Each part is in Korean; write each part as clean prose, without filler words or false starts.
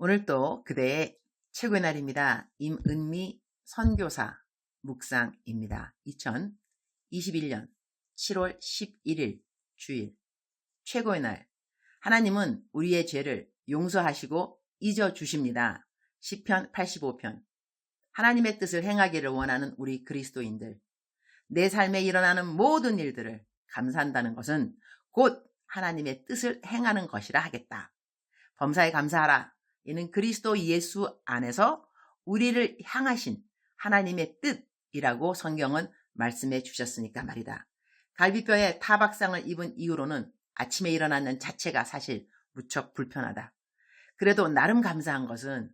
오늘 또 그대의 최고의 날입니다. 임은미 선교사 묵상입니다. 2021년 7월 11일 주일 최고의 날. 하나님은 우리의 죄를 용서하시고 잊어주십니다. 시편 85편. 하나님의 뜻을 행하기를 원하는 우리 그리스도인들. 내 삶에 일어나는 모든 일들을 감사한다는 것은 곧 하나님의 뜻을 행하는 것이라 하겠다. 범사에 감사하라. 이는 그리스도 예수 안에서 우리를 향하신 하나님의 뜻이라고 성경은 말씀해 주셨으니까 말이다. 갈비뼈에 타박상을 입은 이후로는 아침에 일어나는 자체가 사실 무척 불편하다. 그래도 나름 감사한 것은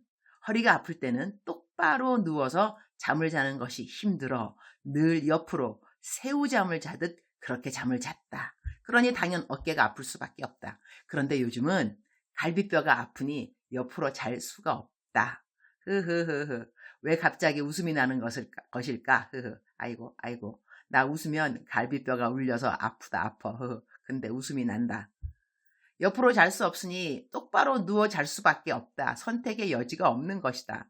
허리가 아플 때는 똑바로 누워서 잠을 자는 것이 힘들어 늘 옆으로 새우잠을 자듯 그렇게 잠을 잤다. 그러니 당연 어깨가 아플 수밖에 없다. 그런데 요즘은 갈비뼈가 아프니 옆으로 잘 수가 없다. 흐흐흐흐. 왜 갑자기 웃음이 나는 것일까? 흐흐. 아이고. 나 웃으면 갈비뼈가 울려서 아프다, 아파. 흐흐. 근데 웃음이 난다. 옆으로 잘 수 없으니 똑바로 누워 잘 수밖에 없다. 선택의 여지가 없는 것이다.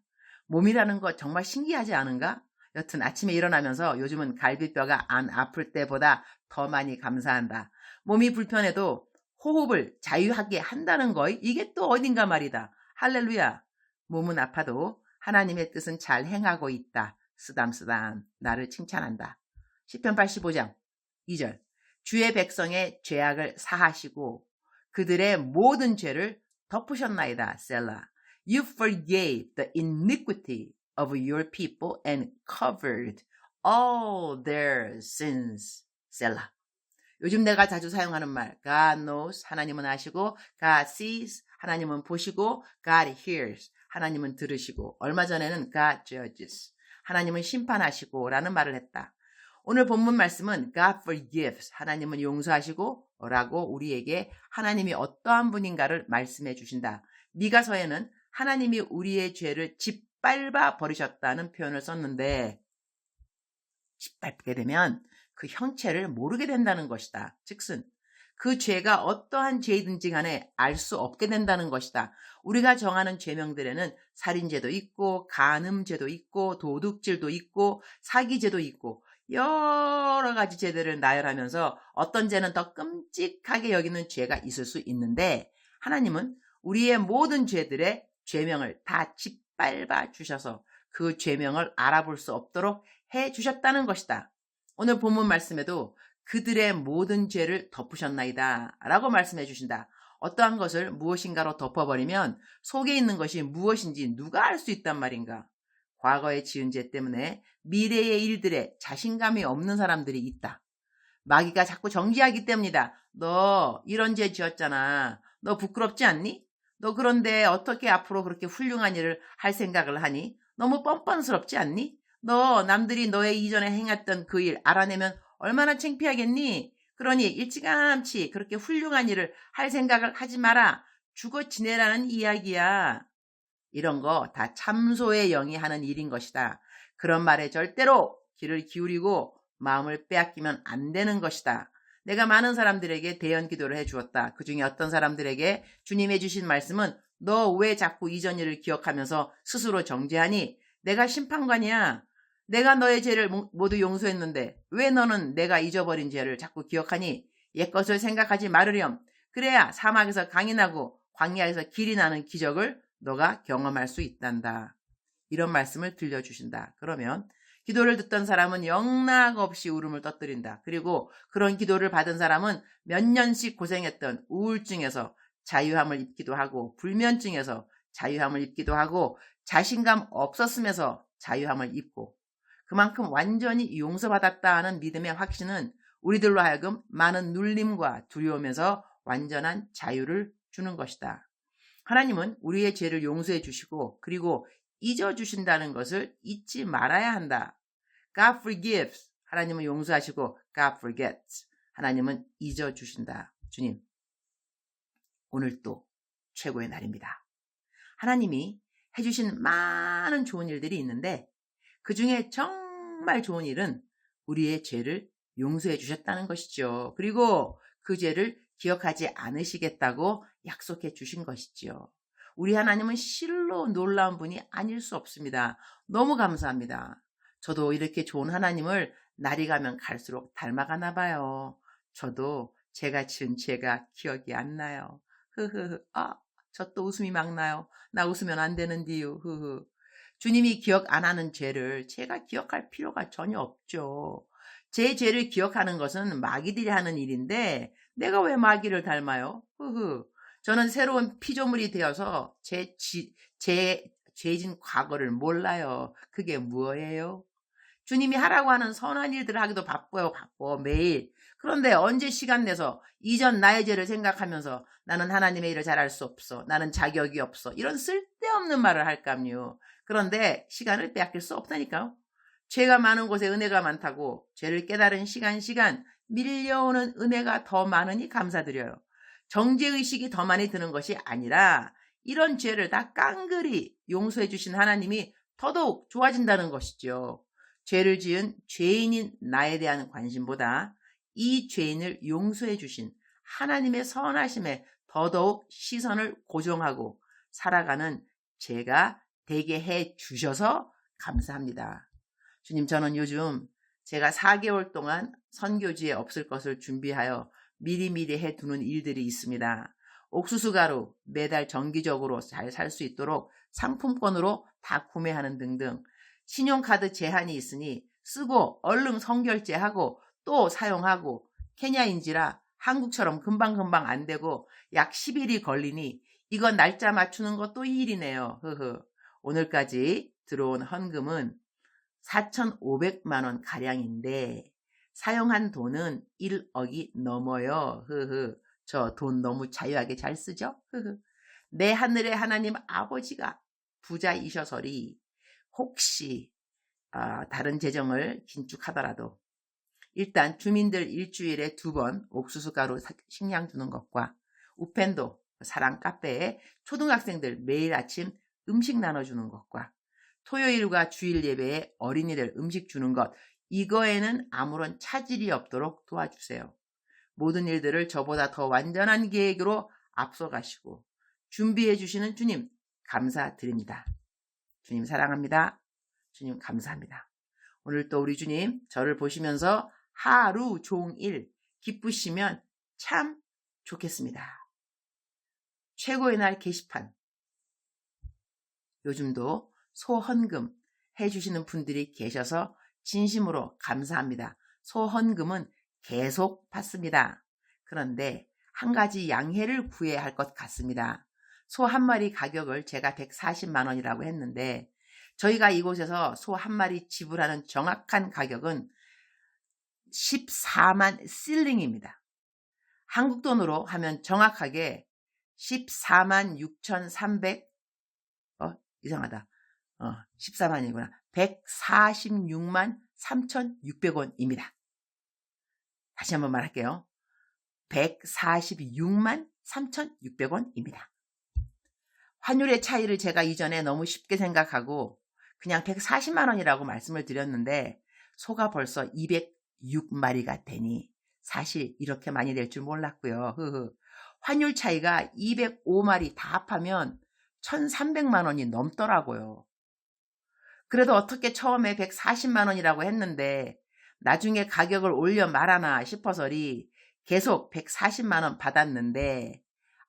몸이라는 거 정말 신기하지 않은가? 여튼 아침에 일어나면서 요즘은 갈비뼈가 안 아플 때보다 더 많이 감사한다. 몸이 불편해도 호흡을 자유하게 한다는 거, 이게 또 어딘가 말이다. 할렐루야. 몸은 아파도 하나님의 뜻은 잘 행하고 있다. 쓰담쓰담 나를 칭찬한다. 시편 85장 2절. 주의 백성의 죄악을 사하시고 그들의 모든 죄를 덮으셨나이다. 셀라. You forgave the iniquity of your people and covered all their sins. 셀라. 요즘 내가 자주 사용하는 말, God knows, 하나님은 아시고, God sees, 하나님은 보시고, God hears, 하나님은 들으시고, 얼마 전에는 God judges, 하나님은 심판하시고 라는 말을 했다. 오늘 본문 말씀은 God forgives, 하나님은 용서하시고 라고 우리에게 하나님이 어떠한 분인가를 말씀해 주신다. 미가서에는 하나님이 우리의 죄를 짓밟아 버리셨다는 표현을 썼는데 짓밟게 되면 그 형체를 모르게 된다는 것이다. 즉슨 그 죄가 어떠한 죄이든지 간에 알 수 없게 된다는 것이다. 우리가 정하는 죄명들에는 살인죄도 있고 간음죄도 있고 도둑질도 있고 사기죄도 있고 여러 가지 죄들을 나열하면서 어떤 죄는 더 끔찍하게 여기는 죄가 있을 수 있는데 하나님은 우리의 모든 죄들의 죄명을 다 짓밟아 주셔서 그 죄명을 알아볼 수 없도록 해 주셨다는 것이다. 오늘 본문 말씀에도 그들의 모든 죄를 덮으셨나이다 라고 말씀해 주신다. 어떠한 것을 무엇인가로 덮어버리면 속에 있는 것이 무엇인지 누가 알 수 있단 말인가. 과거에 지은 죄 때문에 미래의 일들에 자신감이 없는 사람들이 있다. 마귀가 자꾸 정지하기 때문이다. 너 이런 죄 지었잖아. 너 부끄럽지 않니? 너 그런데 어떻게 앞으로 그렇게 훌륭한 일을 할 생각을 하니? 너무 뻔뻔스럽지 않니? 너 남들이 너의 이전에 행했던 그 일 알아내면 얼마나 창피하겠니? 그러니 일찌감치 그렇게 훌륭한 일을 할 생각을 하지 마라. 죽어 지내라는 이야기야. 이런 거 다 참소의 영이 하는 일인 것이다. 그런 말에 절대로 귀를 기울이고 마음을 빼앗기면 안 되는 것이다. 내가 많은 사람들에게 대연 기도를 해주었다. 그 중에 어떤 사람들에게 주님 해주신 말씀은 너 왜 자꾸 이전 일을 기억하면서 스스로 정죄하니? 내가 심판관이야. 내가 너의 죄를 모두 용서했는데 왜 너는 내가 잊어버린 죄를 자꾸 기억하니? 옛것을 생각하지 말으렴. 그래야 사막에서 강이 나고 광야에서 길이 나는 기적을 너가 경험할 수 있단다. 이런 말씀을 들려주신다. 그러면 기도를 듣던 사람은 영락없이 울음을 터뜨린다. 그리고 그런 기도를 받은 사람은 몇 년씩 고생했던 우울증에서 자유함을 입기도 하고 불면증에서 자유함을 입기도 하고 자신감 없었음에서 자유함을 입고 그만큼 완전히 용서받았다 하는 믿음의 확신은 우리들로 하여금 많은 눌림과 두려움에서 완전한 자유를 주는 것이다. 하나님은 우리의 죄를 용서해 주시고 그리고 잊어주신다는 것을 잊지 말아야 한다. God forgives. 하나님은 용서하시고 God forgets. 하나님은 잊어주신다. 주님, 오늘 또 최고의 날입니다. 하나님이 해주신 많은 좋은 일들이 있는데 그 중에 정말 좋은 일은 우리의 죄를 용서해 주셨다는 것이죠. 그리고 그 죄를 기억하지 않으시겠다고 약속해 주신 것이지요. 우리 하나님은 실로 놀라운 분이 아닐 수 없습니다. 너무 감사합니다. 저도 이렇게 좋은 하나님을 날이 가면 갈수록 닮아가나 봐요. 저도 제가 지은 죄가 기억이 안 나요. 흐흐흐. 저 또 웃음이 막 나요. 나 웃으면 안 되는디요. 흐흐. 주님이 기억 안 하는 죄를 제가 기억할 필요가 전혀 없죠. 제 죄를 기억하는 것은 마귀들이 하는 일인데 내가 왜 마귀를 닮아요? 흐흐. 저는 새로운 피조물이 되어서 제 죄진 과거를 몰라요. 그게 뭐예요? 주님이 하라고 하는 선한 일들을 하기도 바빠요. 바빠 매일. 그런데 언제 시간 내서 이전 나의 죄를 생각하면서 나는 하나님의 일을 잘할 수 없어. 나는 자격이 없어. 이런 쓸데없는 말을 할까요? 그런데 시간을 빼앗길 수 없다니까요. 죄가 많은 곳에 은혜가 많다고 죄를 깨달은 시간 밀려오는 은혜가 더 많으니 감사드려요. 정죄의식이 더 많이 드는 것이 아니라 이런 죄를 다 깡그리 용서해 주신 하나님이 더더욱 좋아진다는 것이죠. 죄를 지은 죄인인 나에 대한 관심보다 이 죄인을 용서해 주신 하나님의 선하심에 더더욱 시선을 고정하고 살아가는 제가 되게 해 주셔서 감사합니다. 주님, 저는 요즘 제가 4개월 동안 선교지에 없을 것을 준비하여 미리미리 해두는 일들이 있습니다. 옥수수 가루 매달 정기적으로 잘 살 수 있도록 상품권으로 다 구매하는 등등 신용카드 제한이 있으니 쓰고 얼른 선결제하고 또 사용하고 케냐인지라 한국처럼 금방금방 안 되고 약 10일이 걸리니 이건 날짜 맞추는 것도 일이네요. 오늘까지 들어온 헌금은 4,500만 원 가량인데 사용한 돈은 1억이 넘어요. 저 돈 너무 자유하게 잘 쓰죠? 내 하늘의 하나님 아버지가 부자이셔서리 혹시 다른 재정을 긴축하더라도 일단 주민들 일주일에 2번 옥수수 가루 식량 주는 것과 우펜도 사랑 카페에 초등학생들 매일 아침 음식 나눠주는 것과 토요일과 주일 예배에 어린이들 음식 주는 것, 이거에는 아무런 차질이 없도록 도와주세요. 모든 일들을 저보다 더 완전한 계획으로 앞서가시고 준비해 주시는 주님 감사드립니다. 주님 사랑합니다. 주님 감사합니다. 오늘 또 우리 주님 저를 보시면서 하루 종일 기쁘시면 참 좋겠습니다. 최고의 날 게시판 요즘도 소헌금 해주시는 분들이 계셔서 진심으로 감사합니다. 소헌금은 계속 받습니다. 그런데 한 가지 양해를 구해야 할 것 같습니다. 소 한 마리 가격을 제가 140만 원이라고 했는데 저희가 이곳에서 소 한 마리 지불하는 정확한 가격은 14만 실링입니다. 한국 돈으로 하면 정확하게 14만 6,300 이상하다. 14만이구나. 146만 3,600원입니다. 다시 한번 말할게요. 146만 3,600원입니다. 환율의 차이를 제가 이전에 너무 쉽게 생각하고 그냥 140만 원이라고 말씀을 드렸는데 소가 벌써 206마리가 되니 사실 이렇게 많이 될 줄 몰랐고요. 환율 차이가 205마리 다 합하면 1,300만 원이 넘더라고요. 그래도 어떻게 처음에 140만 원이라고 했는데 나중에 가격을 올려 말하나 싶어서리 계속 140만 원 받았는데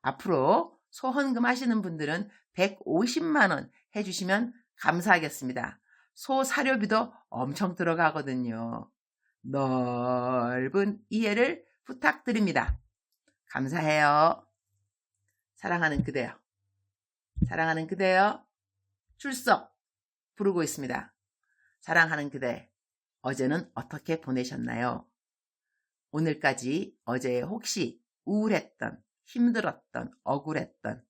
앞으로 소헌금 하시는 분들은 150만 원 해주시면 감사하겠습니다. 소 사료비도 엄청 들어가거든요. 넓은 이해를 부탁드립니다. 감사해요. 사랑하는 그대여. 사랑하는 그대여. 출석 부르고 있습니다. 사랑하는 그대, 어제는 어떻게 보내셨나요? 오늘까지 어제 혹시 우울했던, 힘들었던, 억울했던,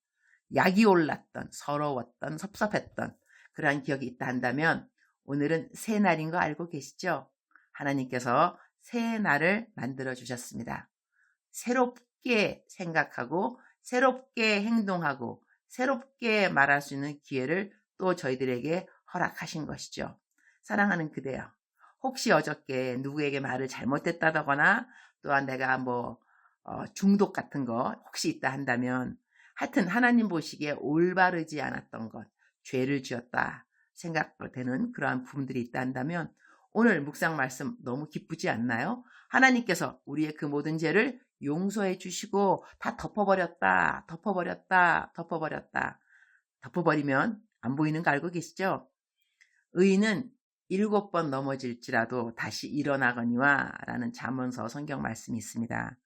약이 올랐던, 서러웠던, 섭섭했던 그러한 기억이 있다 한다면 오늘은 새 날인 거 알고 계시죠? 하나님께서 새 날을 만들어 주셨습니다. 새롭게 생각하고 새롭게 행동하고 새롭게 말할 수 있는 기회를 또 저희들에게 허락하신 것이죠. 사랑하는 그대여, 혹시 어저께 누구에게 말을 잘못했다거나 또한 내가 중독 같은 거 혹시 있다 한다면 하여튼 하나님 보시기에 올바르지 않았던 것, 죄를 지었다 생각되는 그러한 부분들이 있다 한다면 오늘 묵상 말씀 너무 기쁘지 않나요? 하나님께서 우리의 그 모든 죄를 용서해 주시고 다 덮어버렸다, 덮어버렸다, 덮어버렸다. 덮어버리면 안 보이는 거 알고 계시죠? 의인은 7번 넘어질지라도 다시 일어나거니와 라는 잠언서 성경 말씀이 있습니다.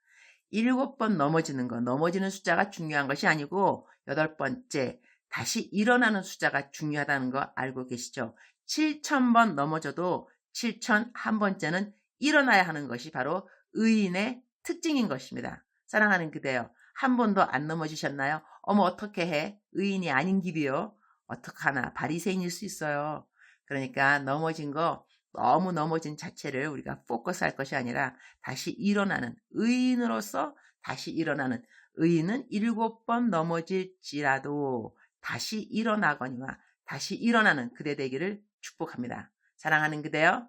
7번 넘어지는 거, 넘어지는 숫자가 중요한 것이 아니고 8번째 다시 일어나는 숫자가 중요하다는 거 알고 계시죠? 7,000번 넘어져도 7,001번째는 일어나야 하는 것이 바로 의인의 특징인 것입니다. 사랑하는 그대여, 한 번도 안 넘어지셨나요? 어머 어떻게 해? 의인이 아닌 길이요. 어떡하나 바리새인일 수 있어요. 그러니까 넘어진 거 너무 넘어진 자체를 우리가 포커스할 것이 아니라 다시 일어나는 의인으로서 다시 일어나는 의인은 7번 넘어질지라도 다시 일어나거니와 다시 일어나는 그대 되기를 축복합니다. 사랑하는 그대여,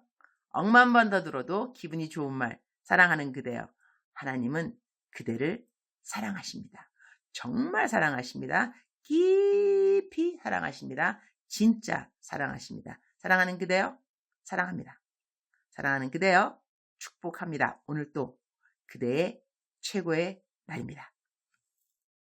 억만 번 더 들어도 기분이 좋은 말, 사랑하는 그대여, 하나님은 그대를 사랑하십니다. 정말 사랑하십니다. 깊이 사랑하십니다. 진짜 사랑하십니다. 사랑하는 그대여, 사랑합니다. 사랑하는 그대여, 축복합니다. 오늘 또 그대의 최고의 날입니다.